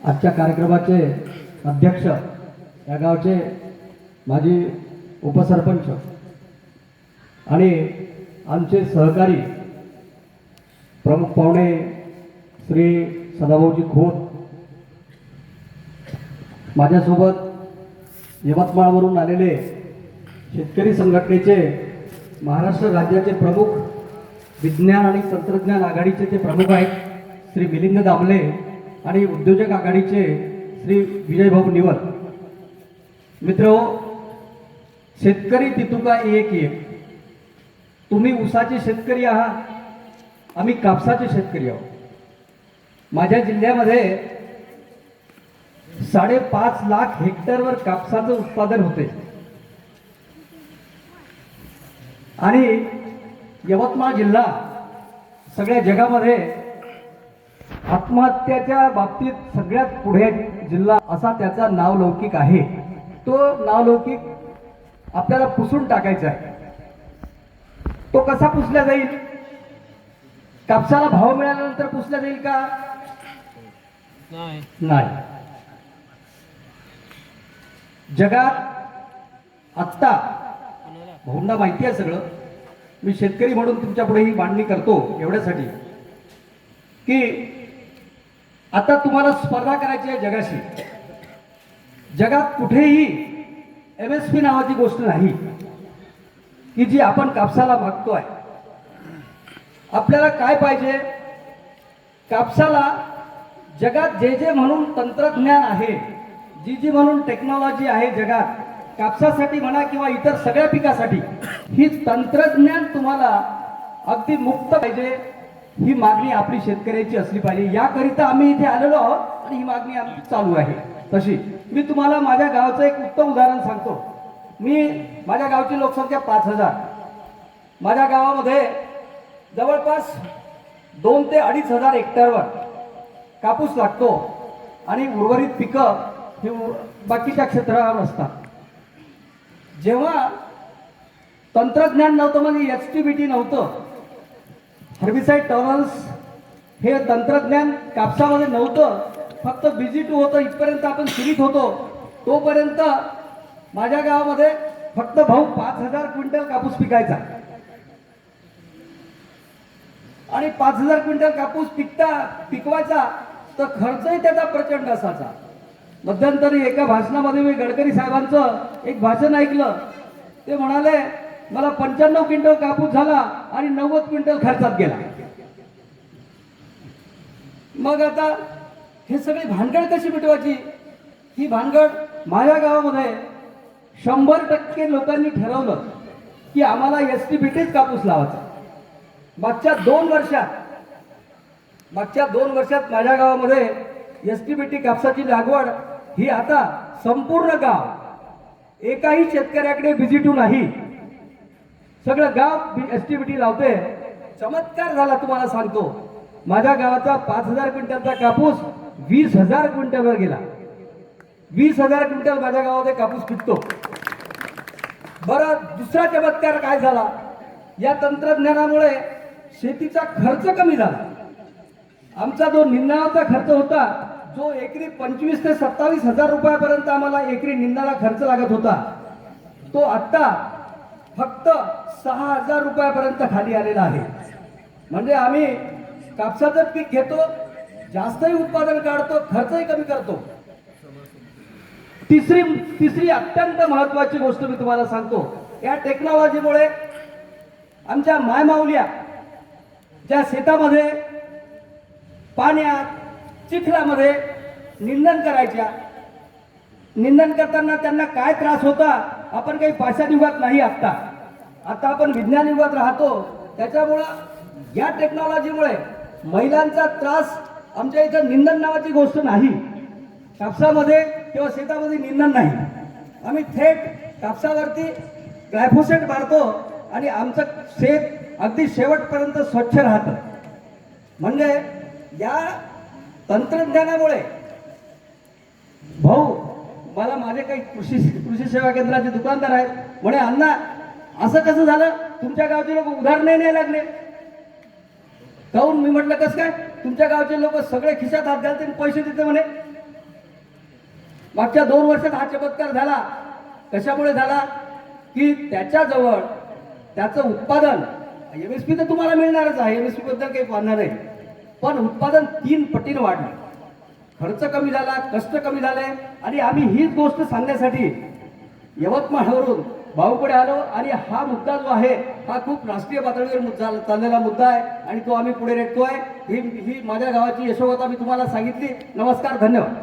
आजच्या कार्यक्रमाचे अध्यक्ष या गावचे माजी उपसरपंच आणि आमचे सहकारी प्रमुख पाहुणे श्री सदाभाऊजी खोत, माझ्यासोबत यवतमाळवरून आलेले शेतकरी संघटनेचे महाराष्ट्र राज्याचे प्रमुख, विज्ञान आणि तंत्रज्ञान आघाडीचे ते प्रमुख आहेत श्री मिलिंद दामले आणि उद्योजक आघाडीचे श्री विजयभाऊ निवल. मित्र, शेतकरी तितुका एक एक. तुम्ही ऊसाचे शेतकरी आहात, आम्ही कापसाचे शेतकरी आहोत. माझ्या जिल्ह्यामध्ये 5.5 लाख हेक्टरवर कापसाचं उत्पादन होते आणि यवतमाळ जिल्हा सगळ्या जगामध्ये आत्महत्याच्या बाबतीत सगळ्यात पुढे जिल्हा असा त्याचा नावलौकिक आहे. तो नावलौकिक आपल्याला पुसून टाकायचा आहे. तो कसा पुसला जाईल? कापसाला भाव मिळाल्यानंतर पुसला जाईल का? नाही. जगात आत्ता भाऊंना माहिती आहे सगळं. मी शेतकरी म्हणून तुमच्या पुढे ही मांडणी करतो एवढ्यासाठी की आता तुम्हाला स्पर्धा करायची आहे जगाशी. जगात कुठेही MSP नावाची गोष्ट नाही की जी आपण कापसाला मागतोय. आपल्याला काय पाहिजे? कापसाला जगात जे म्हणून तंत्रज्ञान आहे, जी म्हणून टेक्नॉलॉजी आहे जगात, कापसासाठी म्हणा किंवा इतर सगळ्या पिकासाठी, ही तंत्रज्ञान तुम्हाला अगदी मुक्त पाहिजे. ही मागणी आपली शेतकऱ्याची असली पाहिजे. याकरिता आम्ही इथे आलेलो आहोत आणि ही मागणी आमची चालू आहे. तशी मी तुम्हाला माझ्या गावचं एक उत्तम उदाहरण सांगतो. माझ्या गावची लोकसंख्या 5,000. माझ्या गावामध्ये जवळपास 2,000 ते 2,500 हेक्टरवर कापूस लागतो आणि उर्वरित पिकं हे बाकीच्या क्षेत्रावर असतात. जेव्हा तंत्रज्ञान नव्हतं, म्हणजे HTBT नव्हतं, हर्बिसाइड टॉलरन्स हे तंत्रज्ञान कापसामध्ये नव्हतं, फक्त BG2 होतं. इथपर्यंत आपण शिरीत होतो. तोपर्यंत माझ्या गावामध्ये फक्त भाऊ 5,000 क्विंटल कापूस पिकायचा आणि 5,000 क्विंटल कापूस पिकवायचा तर खर्चही त्याचा प्रचंड असायचा. मध्यंतरी एका भाषणामध्ये मी गडकरी साहेबांचं एक भाषण ऐकलं. ते म्हणाले, मला 95 क्विंटल कापूस झाला आणि 90 क्विंटल खर्चात गेला. मग आता हे सगळी भानगड कशी मिटवायची? ही भानगड माझ्या गावामध्ये 100% लोकांनी ठरवलं की आम्हाला STBTच कापूस लावायचा. मागच्या 2 वर्षात माझ्या गावामध्ये STBT कापसाची लागवड ही आता संपूर्ण गाव, एकाही शेतकऱ्याकडे BG2 नाही, सगळं गाव STBT लावते. चमत्कार झाला तुम्हाला सांगतो. माझ्या गावाचा 5,000 क्विंटलचा कापूस 20,000 क्विंटलवर गेला. 20,000 क्विंटल माझ्या गावामध्ये कापूस पिकतो. बरं, दुसरा चमत्कार काय झाला? या तंत्रज्ञानामुळे शेतीचा खर्च कमी झाला. आमचा जो निंदणाचा खर्च होता, जो एकरी 25,000 ते 27,000 रुपयापर्यंत आम्हाला एकरी निंदाला खर्च लागत होता, तो आता फक्त 6,000 रुपयापर्यंत खाली आलेला आहे. म्हणजे आम्ही कापसाचं पीक घेतो, जास्तही उत्पादन काढतो, खर्चही कमी करतो. तिसरी अत्यंत महत्वाची गोष्ट मी तुम्हाला सांगतो. या टेक्नॉलॉजीमुळे आमच्या मायमाऊल्या ज्या शेतामध्ये पाण्यात चिखलामध्ये निंदन करायच्या, निंदन करताना त्यांना काय त्रास होता? आपण काही पाषाण युगात नाही. आता आपण विज्ञान युगात राहतो. त्याच्यामुळं या टेक्नॉलॉजीमुळे महिलांचा त्रास, आमच्या इथं निंदन नावाची गोष्ट नाही. कापसामध्ये किंवा शेतामध्ये निंदन नाही. आम्ही थेट कापसावरती ग्लायफोसेट मारतो आणि आमचं शेत अगदी शेवटपर्यंत स्वच्छ राहतं. म्हणजे या तंत्रज्ञानामुळे भाऊ, मला माझे काही कृषी सेवा केंद्राचे दुकानदार आहेत, म्हणे अण्णा असं कसं झालं? तुमच्या गावचे लोक उदाहरण नाही लागले. काहून? मी म्हटलं कसं काय? तुमच्या गावचे लोक सगळे खिशात हात घालते पैसे देते म्हणे. मागच्या 2 वर्षात हा चमत्कार झाला. कशामुळे झाला की त्याच्याजवळ त्याचं उत्पादन MSP तर तुम्हाला मिळणारच आहे, MSP बद्दल काही वादणार नाही, पण उत्पादन 3 पटीने वाढलं. खर्च कमी झाला, कष्ट कमी झाले. आणि आम्ही हीच गोष्ट सांगण्यासाठी यवतमाळवरून भाऊकडे आलो. आणि हा मुद्दा जो आहे हा खूप राष्ट्रीय पातळीवर चाललेला मुद्दा आहे आणि तो आम्ही पुढे रेटतोय. ही माझ्या गावाची यशोगाथा मी तुम्हाला सांगितली. नमस्कार, धन्यवाद.